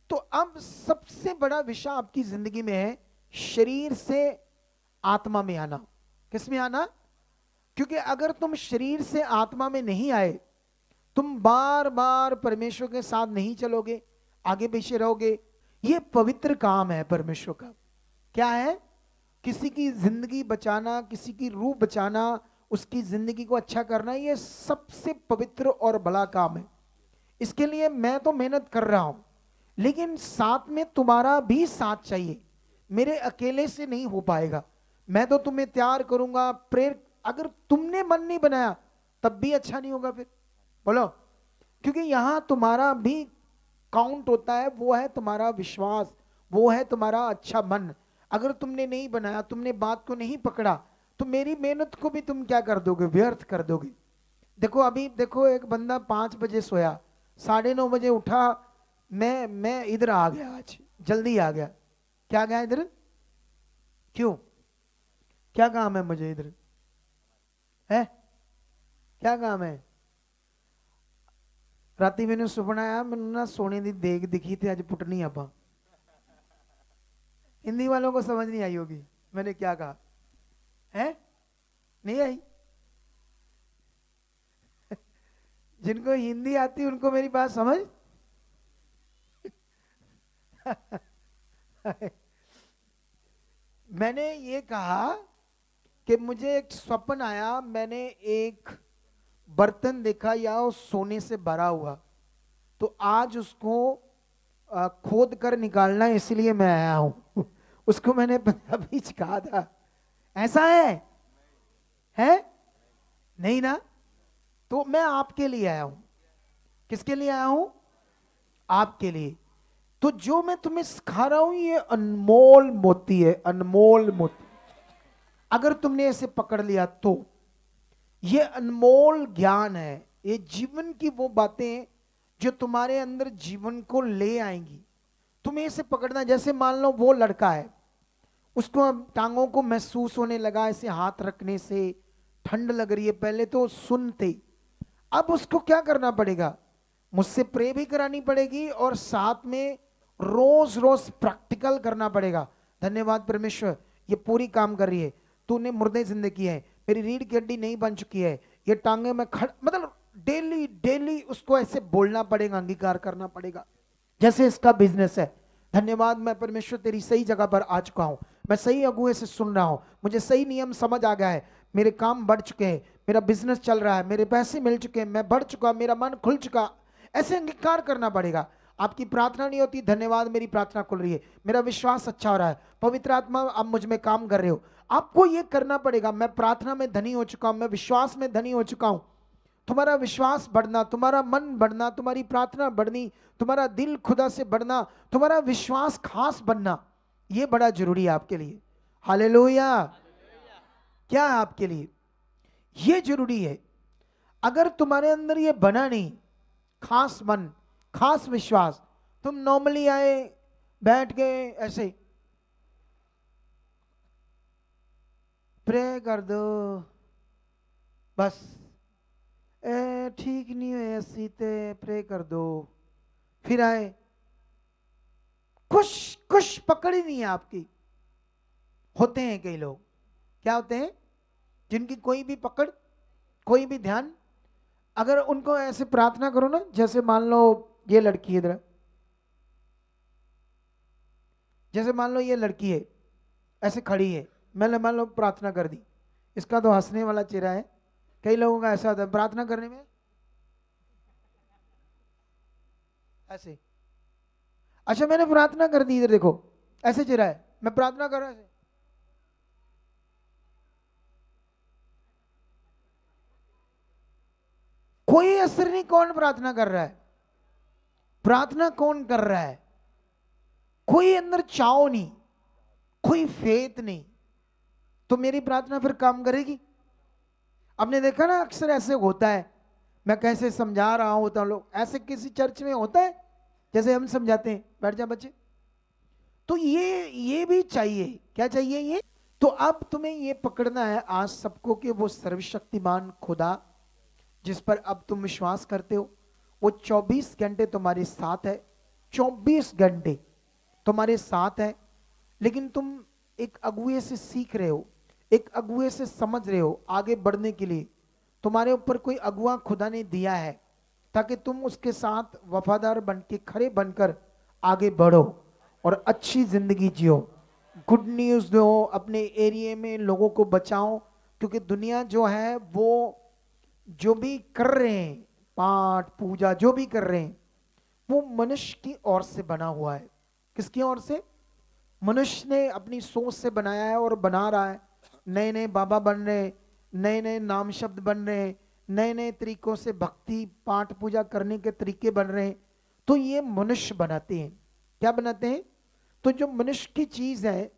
तो अब सबसे बड़ा विषय आपकी जिंदगी में है शरीर से आत्मा में आना। किस में आना? क्योंकि अगर तुम शरीर से आत्मा में नहीं आए, तुम बार बार परमेश्वर के साथ नहीं चलोगे, आगे पीछे रहोगे। ये पवित्र काम है परमेश्वर का। क्या है? किसी की जिंदगी बचाना, किसी की रूह बचाना, उसकी जिंदगी को अच्छा करना, ये सबसे पवित्र और बड़ा काम है। इसके लिए मैं तो मेहनत कर रहा हूं, लेकिन साथ में तुम्हारा भी साथ चाहिए। मेरे अकेले से नहीं हो पाएगा। मैं तो तुम्हें तैयार करूंगा, प्रेर, अगर तुमने मन नहीं बनाया तब भी अच्छा नहीं होगा फिर, बोलो। क्योंकि यहां तुम्हारा भी काउंट होता है, वो है तुम्हारा विश्वास, वो है तुम्हारा अच्छा मन। अगर तुमने नहीं बनाया, तुमने बात को नहीं पकड़ा, तो मेरी मेहनत को भी तुम क्या कर दोगे? व्यर्थ कर दोगे। देखो अभी देखो, एक बंदा 5 बजे सोया, 9:30 बजे उठा, मैं इधर आ गया, आज जल्दी आ गया। क्या गया इधर? क्यों? क्या काम है मुझे इधर? है क्या काम है? राती मैंने सुपना आया, मैंने ना सोने दी देग दिखी थी, आज पुटनी आपा। हिंदी वालों को समझ नहीं आई होगी मैंने क्या कहा है, नहीं आई। जिनको हिंदी आती उनको मेरी बात समझ। मैंने ये कहा कि मुझे एक स्वप्न आया, मैंने एक बर्तन देखा या सोने से भरा हुआ, तो आज उसको खोद कर निकालना, इसलिए मैं आया हूं। उसको मैंने पंजाबी च कहा था। ऐसा है नहीं ना? तो मैं आपके लिए आया हूं। किसके लिए आया हूं? आपके लिए। तो जो मैं तुम्हें सिखा रहा हूं ये अनमोल मोती है, अनमोल मोती। अगर तुमने इसे पकड़ लिया तो ये अनमोल ज्ञान है, ये जीवन की वो बातें जो तुम्हारे अंदर जीवन को ले आएंगी। तुम्हें इसे पकड़ना। जैसे मान लो वो लड़का है, उसको अब टांगों को महसूस होने लगा, ऐसे हाथ रखने से ठंड लग रही है। पहले तो सुनते, अब उसको क्या करना पड़ेगा? मुझसे प्रे भी करानी पड़ेगी और साथ में रोज रोज प्रैक्टिकल करना पड़ेगा। धन्यवाद परमेश्वर, ये पूरी काम कर रही है। तूने मुर्दे जिंदे किए हैं, मेरी रीढ़ की हड्डी नहीं बन चुकी है, ये टांगे में मतलब डेली डेली उसको ऐसे बोलना पड़ेगा, अंगीकार करना पड़ेगा। जैसे इसका बिजनेस है, धन्यवाद मैं परमेश्वर तेरी सही जगह पर आ चुका हूं, मैं सही अगुए से सुन रहा हूं, मुझे सही नियम समझ आ गया है, मेरे काम बढ़ चुके हैं, मेरा बिजनेस चल रहा है, मेरे पैसे मिल चुके हैं, मैं बढ़ चुका, मेरा मन खुल चुका। ऐसे अंगीकार करना पड़ेगा। आपकी प्रार्थना नहीं होती, धन्यवाद मेरी प्रार्थना खुल रही है, मेरा विश्वास अच्छा हो रहा है, पवित्र आत्मा आप मुझ में काम कर रहे हो। आपको ये करना पड़ेगा। मैं प्रार्थना में धनी हो चुका हूं, मैं विश्वास में धनी हो चुका हूं। तुम्हारा विश्वास बढ़ना, तुम्हारा मन बढ़ना, तुम्हारी प्रार्थना बढ़नी, तुम्हारा दिल खुदा से बढ़ना, तुम्हारा विश्वास खास बनना, ये बड़ा जरूरी है आपके लिए। हालेलुया। क्या है आपके लिए? ये जरूरी है। अगर तुम्हारे अंदर ये बना नहीं, खास मन, खास विश्वास, तुम नॉर्मली आए, बैठ गए, ऐसे प्रे कर दो बस, ठीक नहीं है ऐसी ते प्रे कर दो, फिर आए, कुछ कुछ पकड़ ही नहीं है आपकी। होते हैं कई लोग, क्या होते हैं, जिनकी कोई भी पकड़, कोई भी ध्यान। अगर उनको ऐसे प्रार्थना करो ना, जैसे मान लो ये लड़की इधर, जैसे मान लो ये लड़की है ऐसे खड़ी है, मैंने मान लो प्रार्थना कर दी, इसका तो हंसने वाला चेहरा है। कई लोगों का ऐसा होता है प्रार्थना करने में ऐसे। अच्छा मैंने प्रार्थना कर दी, इधर देखो ऐसे चेहरा है, मैं प्रार्थना कर रहा हूं ऐसे। कोई असर नहीं, कौन प्रार्थना कर रहा है, प्रार्थना कौन कर रहा है, कोई अंदर चाव नहीं, कोई फेथ नहीं, तो मेरी प्रार्थना फिर काम करेगी? आपने देखा ना अक्सर ऐसे होता है, मैं कैसे समझा रहा हूं तो लोग ऐसे किसी चर्च में होता है जैसे हम समझाते हैं, बैठ जा बच्चे। तो ये भी चाहिए, क्या चाहिए ये? तो अब तुम्हें ये पकड़ना है आज सबको कि वो सर्वशक्तिमान खुदा जिस पर अब तुम विश्वास करते हो, वो 24 घंटे तुम्हारे साथ है, 24 घंटे तुम्हारे साथ है। लेकिन तुम एक अगुए से सीख रहे हो, एक अगुए से समझ रहे हो आगे बढ़ने के लिए, तुम्हारे ऊपर कोई अगुआ खुदा ने दिया है ताकि तुम उसके साथ वफादार बन के खड़े बनकर आगे बढ़ो और अच्छी जिंदगी जियो, गुड न्यूज दो, अपने एरिया में लोगों को बचाओ। क्योंकि दुनिया जो है वो जो भी कर रहे हैं, पाठ पूजा जो भी कर रहे हैं, वो मनुष्य की ओर से बना हुआ है। किसकी ओर से? मनुष्य ने अपनी सोच से बनाया है और बना रहा है। नए नए बाबा बन रहे, नए नए नाम शब्द बन रहे, नए नए तरीकों से भक्ति पाठ पूजा करने के तरीके बन रहे हैं। तो ये मनुष्य बनाते हैं। क्या बनाते हैं? तो जो मनुष्य की चीज है,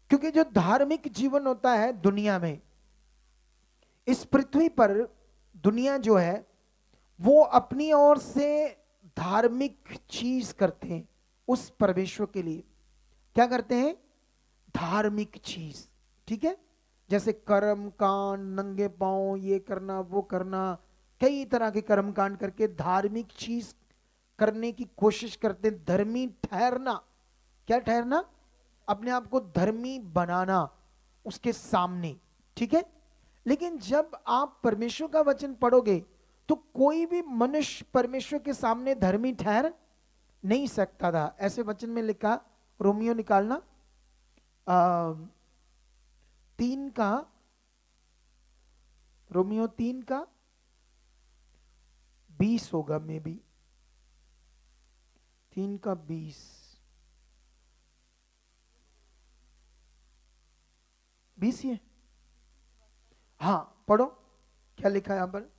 क्योंकि जो धार्मिक जीवन होता है दुनिया में, इस पृथ्वी पर दुनिया जो है वो अपनी ओर से धार्मिक चीज करते हैं उस परमेश्वर के लिए। क्या करते हैं? धार्मिक चीज, ठीक है। जैसे कर्म कांड, नंगे पांव ये करना वो करना, कई तरह के कर्म कांड करके धार्मिक चीज करने की कोशिश करते हैं। धर्मी ठहरना, क्या ठहरना? अपने आप को धर्मी बनाना उसके सामने, ठीक है। लेकिन जब आप परमेश्वर का वचन पढ़ोगे तो कोई भी मनुष्य परमेश्वर के सामने धर्मी ठहर नहीं सकता था। ऐसे वचन में लिखा, रोमियो निकालना 3 का, रोमियो 3 का 20 होगा, मे बी 3 का 20 ही है। हाँ पढ़ो क्या लिखा है यहां पर।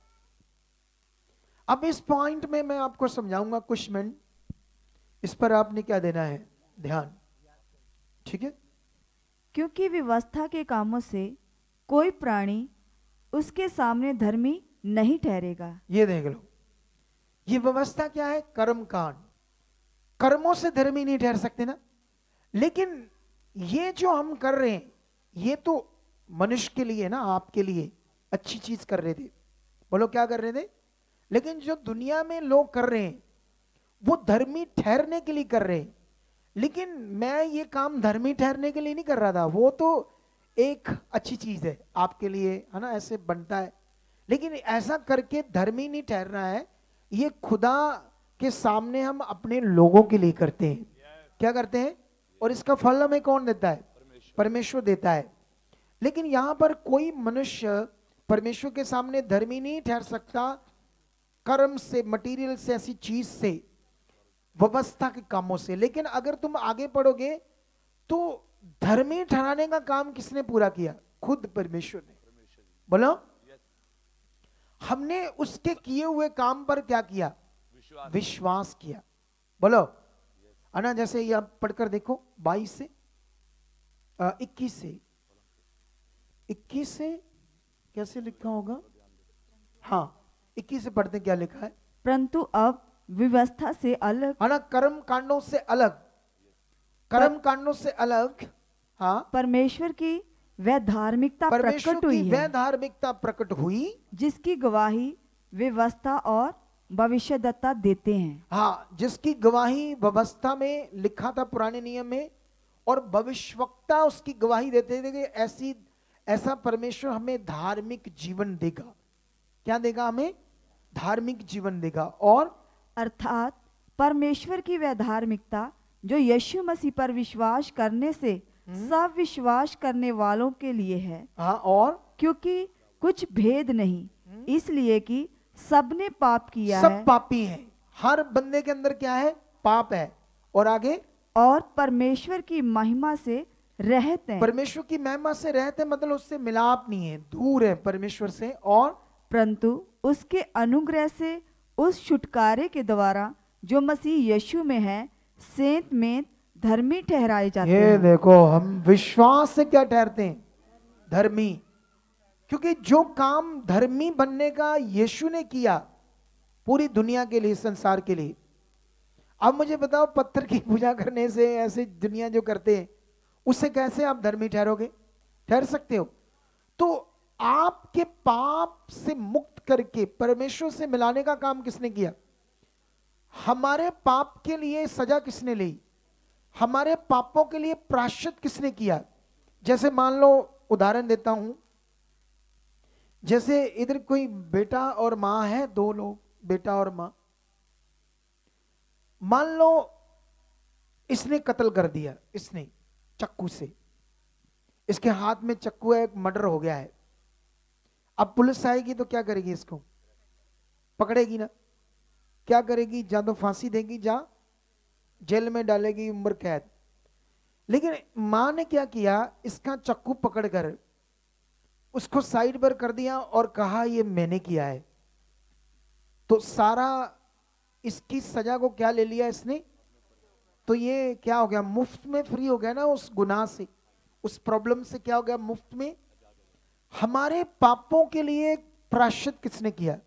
अब इस पॉइंट में मैं आपको समझाऊंगा कुछ मिनट, इस पर आपने क्या देना है ध्यान, ठीक है। क्योंकि व्यवस्था के कामों से कोई प्राणी उसके सामने धर्मी नहीं ठहरेगा। ये देख लो, ये व्यवस्था क्या है? कर्म कांड। कर्मों से धर्मी नहीं ठहर सकते ना। लेकिन ये जो हम कर रहे हैं ये तो मनुष्य के लिए ना, आपके लिए अच्छी चीज कर रहे थे। बोलो क्या कर रहे थे? लेकिन जो दुनिया में लोग कर रहे हैं वो धर्मी ठहरने के लिए कर रहे हैं। लेकिन मैं ये काम धर्मी ठहरने के लिए नहीं कर रहा था, वो तो एक अच्छी चीज है आपके लिए, है ना, ऐसे बनता है। लेकिन ऐसा करके धर्मी नहीं ठहरना है, ये खुदा के सामने हम अपने लोगों के लिए करते हैं। क्या करते हैं? और इसका फल हमें कौन देता है? परमेश्वर देता है। लेकिन यहां पर कोई मनुष्य परमेश्वर के सामने धर्मी नहीं ठहर सकता कर्म से, मटेरियल से, ऐसी चीज से, व्यवस्था के कामों से। लेकिन अगर तुम आगे पढ़ोगे तो धर्मी ठहराने का काम किसने पूरा किया? खुद परमेश्वर ने। बोलो, हमने उसके किए हुए काम पर क्या किया? विश्वास किया। बोलो अना, जैसे ये आप पढ़कर देखो 22 से 21 से कैसे लिखा होगा? हाँ 21 से पढ़ते क्या लिखा है? परंतु अब व्यवस्था से अलग, है ना, कर्म कांडों से अलग, कर्म कांडों से अलग, हाँ, परमेश्वर की वह धार्मिकता प्रकट हुई वह है धार्मिकता प्रकट हुई जिसकी गवाही व्यवस्था और भविष्यद्वक्ता देते हैं। हाँ, जिसकी गवाही व्यवस्था में लिखा था पुराने नियम में, और भविष्यवक्ता उसकी गवाही देते थे कि ऐसा परमेश्वर हमें धार्मिक जीवन देगा। क्या देगा? हमें धार्मिक जीवन देगा। और अर्थात परमेश्वर की वह धार्मिकता जो यीशु मसीह पर विश्वास करने से सब विश्वास करने वालों के लिए है। हाँ, और क्योंकि कुछ भेद नहीं, इसलिए कि सबने पाप किया सब है, पापी हैं। हर बंदे के अंदर क्या है? पाप है। और आगे, और परमेश्वर की महिमा से रहते हैं। परमेश्वर की महिमा से रहते मतलब उससे मिलाप नहीं है, दूर है परमेश्वर से। और परंतु उसके अनुग्रह से उस छुटकारे के द्वारा जो मसीह यीशु में है सेंत में धर्मी ठहराए जाते ये हैं। देखो, हम विश्वास से क्या ठहरते हैं? धर्मी। क्योंकि जो काम धर्मी बनने का यीशु ने किया पूरी दुनिया के लिए, संसार के लिए। अब मुझे बताओ, पत्थर की पूजा करने से, ऐसे दुनिया जो करते हैं, उससे कैसे आप धर्मी ठहरोगे? ठहर सकते हो? तो आपके पाप से मुक्त करके परमेश्वर से मिलाने का काम किसने किया? हमारे पाप के लिए सजा किसने ली? हमारे पापों के लिए प्रायश्चित किसने किया? जैसे मान लो उदाहरण देता हूं, जैसे इधर कोई बेटा और मां है, दो लोग, बेटा और मां। मान लो इसने कत्ल कर दिया, इसने चाकू से, इसके हाथ में चाकू है, एक मर्डर हो गया है। अब पुलिस आएगी तो क्या करेगी? इसको पकड़ेगी ना? क्या करेगी? या तो फांसी देगी या जेल में डालेगी, उम्र कैद। लेकिन मां ने क्या किया, इसका चाकू पकड़कर उसको साइड पर कर दिया और कहा ये मैंने किया है। तो सारा इसकी सजा को क्या ले लिया इसने? तो ये क्या हो गया? मुफ्त में फ्री हो गया ना उस गुनाह से, उस प्रॉब्लम से। क्या हो गया? मुफ्त में। हमारे पापों के लिए प्रायश्चित किसने किया?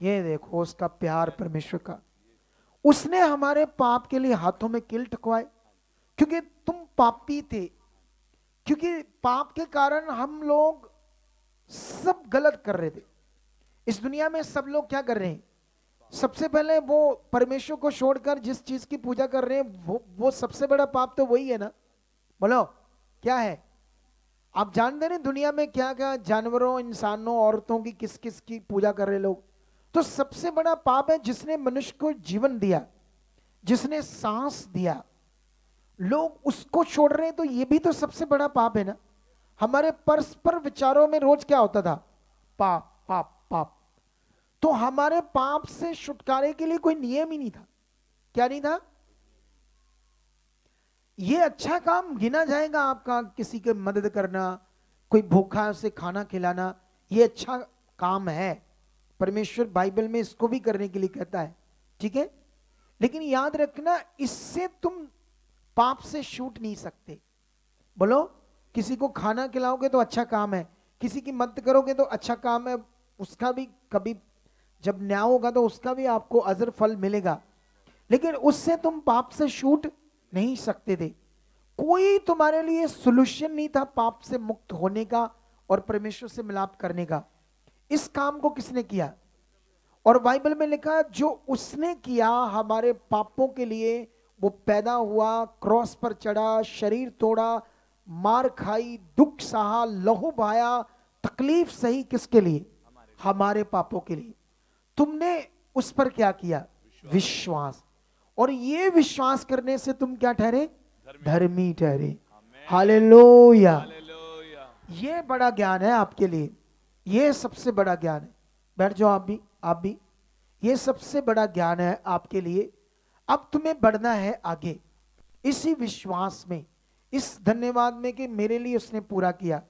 ये देखो उसका प्यार परमेश्वर का। उसने हमारे पाप के लिए हाथों में कील ठुकवाए, क्योंकि तुम पापी थे। क्योंकि पाप के कारण हम लोग सब गलत कर रहे थे। इस दुनिया में सब लोग क्या कर रहे हैं? सबसे पहले वो परमेश्वर को छोड़कर जिस चीज की पूजा कर रहे हैं, वो सबसे बड़ा पाप तो वही है ना। बोलो क्या है? आप जानते हैं दुनिया में क्या क्या जानवरों, इंसानों, औरतों की किस किस की पूजा कर रहे लोग। तो सबसे बड़ा पाप है जिसने मनुष्य को जीवन दिया, जिसने सांस दिया, लोग उसको छोड़ रहे हैं। तो ये भी तो सबसे बड़ा पाप है ना। हमारे परस्पर विचारों में रोज क्या होता था? पाप पाप पाप। तो हमारे पाप से छुटकारे के लिए कोई नियम ही नहीं था। क्या नहीं था? ये अच्छा काम गिना जाएगा आपका, किसी की मदद करना, कोई भूखा है उसे खाना खिलाना, ये अच्छा काम है। परमेश्वर बाइबल में इसको भी करने के लिए कहता है, ठीक है। लेकिन याद रखना, इससे तुम पाप से छूट नहीं सकते। बोलो, किसी को खाना खिलाओगे तो अच्छा काम है, किसी की मदद करोगे तो अच्छा काम है, उसका भी कभी जब न्याय होगा तो उसका भी आपको अजर फल मिलेगा। लेकिन उससे तुम पाप से छूट नहीं सकते थे। कोई तुम्हारे लिए सॉल्यूशन नहीं था पाप से मुक्त होने का और परमेश्वर से मिलाप करने का। इस काम को किसने किया? और बाइबल में लिखा, जो उसने किया हमारे पापों के लिए, वो पैदा हुआ, क्रॉस पर चढ़ा, शरीर तोड़ा, मार खाई, दुख सहा, लहू बहाया, तकलीफ सही, किसके लिए? हमारे पापों के लिए। तुमने उस पर क्या किया? विश्वास। और ये विश्वास करने से तुम क्या ठहरे? धर्मी ठहरे। हालेलुया। ये बड़ा ज्ञान है आपके लिए, ये सबसे बड़ा ज्ञान है। बैठ जाओ आप भी। ये सबसे बड़ा ज्ञान है आपके लिए। अब तुम्हें बढ़ना है आगे इसी विश्वास में, इस धन्यवाद में कि मेरे लिए उसने पूरा किया।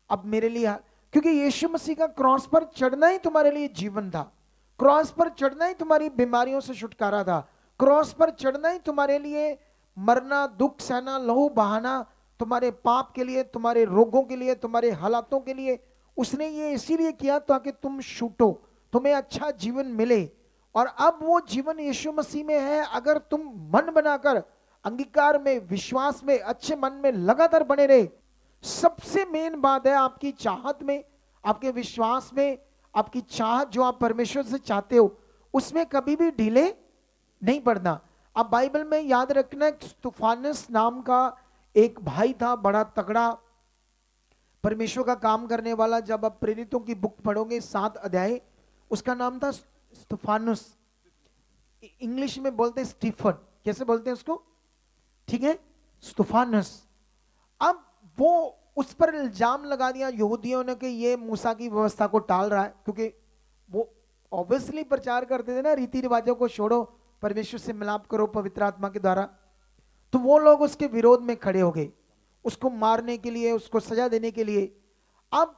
अब मेरे लिए, क्योंकि यीशु मसीह का क्रॉस पर चढ़ना ही तुम्हारे लिए जीवन था, क्रॉस पर चढ़ना ही तुम्हारी बीमारियों से छुटकारा था, क्रॉस पर चढ़ना ही तुम्हारे लिए मरना, दुख सहना, लहू बहाना, तुम्हारे पाप के लिए, तुम्हारे रोगों के लिए, तुम्हारे हालातों के लिए उसने ये इसीलिए किया ताकि तुम छूटो, तुम्हें अच्छा जीवन मिले। और अब वो जीवन यीशु मसीह में है। अगर तुम मन बनाकर अंगीकार में, विश्वास में, अच्छे मन में लगातार बने रहे। सबसे मेन बात है आपकी चाहत में, आपके विश्वास में, आपकी चाहत जो आप परमेश्वर से चाहते हो उसमें कभी भी ढीले नहीं पड़ना। अब बाइबल में याद रखना, स्तिफानस नाम का एक भाई था, बड़ा तगड़ा परमेश्वर का काम करने वाला। जब आप प्रेरितों की बुक पढ़ोगे 7 अध्याय, उसका नाम था स्तिफानुस। इंग्लिश में बोलते हैं स्टीफन, कैसे बोलते हैं उसको? ठीक है, स्तिफानुस। अब वो उस पर इल्जाम लगा दिया यहूदियों ने कि ये मूसा की व्यवस्था को टाल रहा है, क्योंकि वो ऑब्वियसली प्रचार करते थे ना, रीति रिवाजों को छोड़ो, परमेश्वर से मिलाप करो पवित्र आत्मा के द्वारा। तो वो लोग उसके विरोध में खड़े हो गए, उसको मारने के लिए, उसको सजा देने के लिए। अब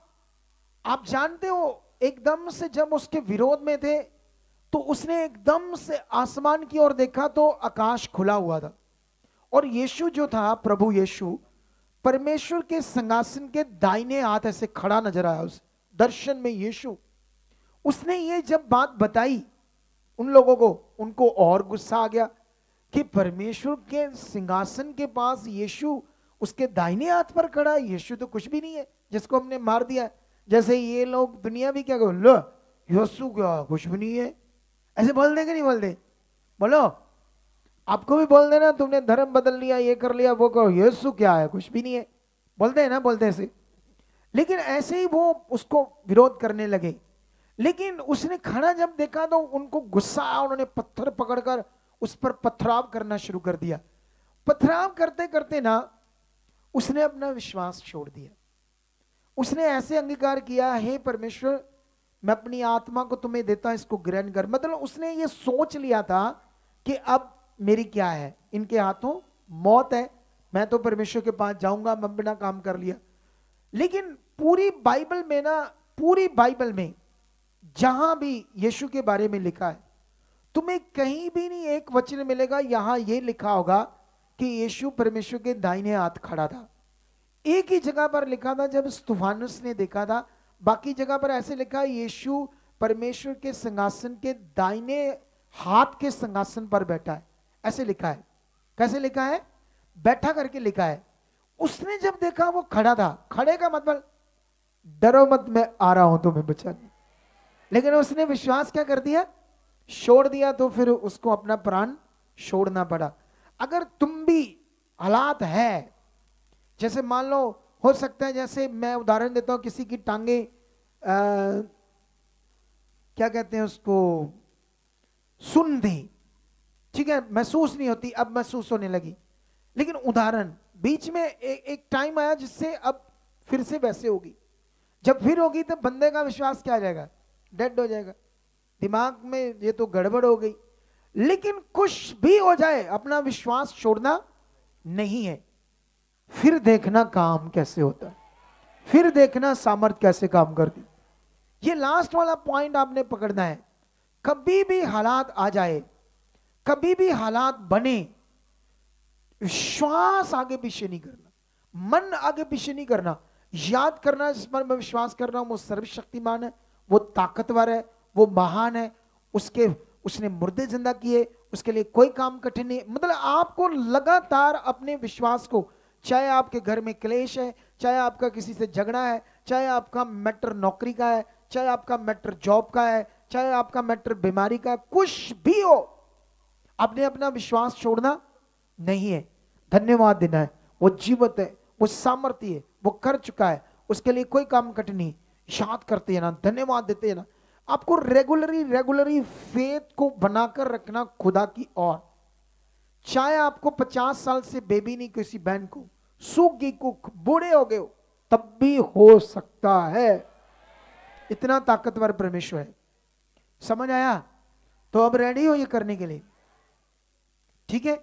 आप जानते हो, एकदम से जब उसके विरोध में थे तो उसने एकदम से आसमान की ओर देखा तो आकाश खुला हुआ था, और यीशु जो था, प्रभु यीशु, परमेश्वर के सिंहासन के दाहिने हाथ ऐसे खड़ा नजर आया उस दर्शन में यीशु। उसने ये जब बात बताई उन लोगों को, उनको और गुस्सा आ गया कि परमेश्वर के सिंहासन के पास यीशु उसके दाहिने हाथ पर खड़ा है, यीशु तो कुछ भी नहीं है जिसको हमने मार दिया। जैसे ये लोग दुनिया भी क्या कहो, लो यीशु क्या कुछ भी नहीं है, ऐसे बोल देंगे नहीं बोल दे? बोलो, आपको भी बोल देना तुमने धर्म बदल लिया, ये कर लिया, वो करो, यीशु क्या है, कुछ भी नहीं है, बोलते हैं ना, बोलते ऐसे। लेकिन ऐसे ही वो उसको विरोध करने लगे। लेकिन उसने खड़ा जब देखा तो उनको गुस्सा आया, उन्होंने पत्थर पकड़कर उस पर पथराव करना शुरू कर दिया। पथराव करते करते ना उसने अपना विश्वास छोड़ दिया। उसने ऐसे अंगीकार किया, हे परमेश्वर मैं अपनी आत्मा को तुम्हें देता, इसको ग्रहण कर। मतलब उसने ये सोच लिया था कि अब मेरी क्या है, इनके हाथों मौत है, मैं तो परमेश्वर के पास जाऊंगा, मैं अपना काम कर लिया। लेकिन पूरी बाइबल में ना, पूरी बाइबल में जहां भी यीशु के बारे में लिखा है, तुम्हें कहीं भी नहीं एक वचन मिलेगा यहां यह लिखा होगा कि यीशु परमेश्वर के दाहिने हाथ खड़ा था। एक ही जगह पर लिखा था जब स्तुफानुस ने देखा था, बाकी जगह पर ऐसे लिखा है यीशु परमेश्वर के सिंहासन के दाहिने हाथ के सिंहासन पर बैठा है, ऐसे लिखा है। कैसे लिखा है? बैठा करके लिखा है। उसने जब देखा वो खड़ा था, खड़े का मतलब डरो मत मैं आ रहा हूं तुम्हें बचाने, लेकिन उसने विश्वास क्या कर दिया? छोड़ दिया। तो फिर उसको अपना प्राण छोड़ना पड़ा। अगर तुम भी हालात है, जैसे मान लो हो सकता है, जैसे मैं उदाहरण देता हूं, किसी की टांगे क्या कहते हैं उसको, सुन दी, ठीक है, महसूस नहीं होती, अब महसूस होने लगी। लेकिन उदाहरण, बीच में एक टाइम आया जिससे अब फिर से वैसे होगी। जब फिर होगी तो बंदे का विश्वास क्या आ जाएगा? डेड हो जाएगा, दिमाग में ये तो गड़बड़ हो गई। लेकिन कुछ भी हो जाए अपना विश्वास छोड़ना नहीं है। फिर देखना काम कैसे होता है, फिर देखना सामर्थ कैसे काम करती। ये लास्ट वाला पॉइंट आपने पकड़ना है। कभी भी हालात आ जाए, कभी भी हालात बने, विश्वास आगे पीछे नहीं करना, मन आगे पीछे नहीं करना। याद करना जिस पर मैं विश्वास कर रहा हूं वो सर्वशक्तिमान है, वो ताकतवर है, वो महान है, उसने मुर्दे जिंदा किए, उसके लिए कोई काम कठिन नहीं। मतलब आपको लगातार अपने विश्वास को, चाहे आपके घर में क्लेश है, चाहे आपका किसी से झगड़ा है, चाहे आपका मैटर नौकरी का है, चाहे आपका मैटर जॉब का है, चाहे आपका मैटर बीमारी का है, कुछ भी हो, आपने अपना विश्वास छोड़ना नहीं है, धन्यवाद देना है। वो जीवित है, वो सामर्थ्य है, वो कर चुका है, उसके लिए कोई काम कठिन नहीं। याद करते हैं ना, धन्यवाद देते हैं ना। आपको रेगुलरी फेथ को बनाकर रखना खुदा की ओर। चाहे आपको 50 साल से बेबी नहीं, किसी बहन को सूख गई, कुक बूढ़े हो गए हो, तब भी हो सकता है। इतना ताकतवर परमेश्वर है। समझ आया? तो अब रेडी हो ये करने के लिए, ठीक है?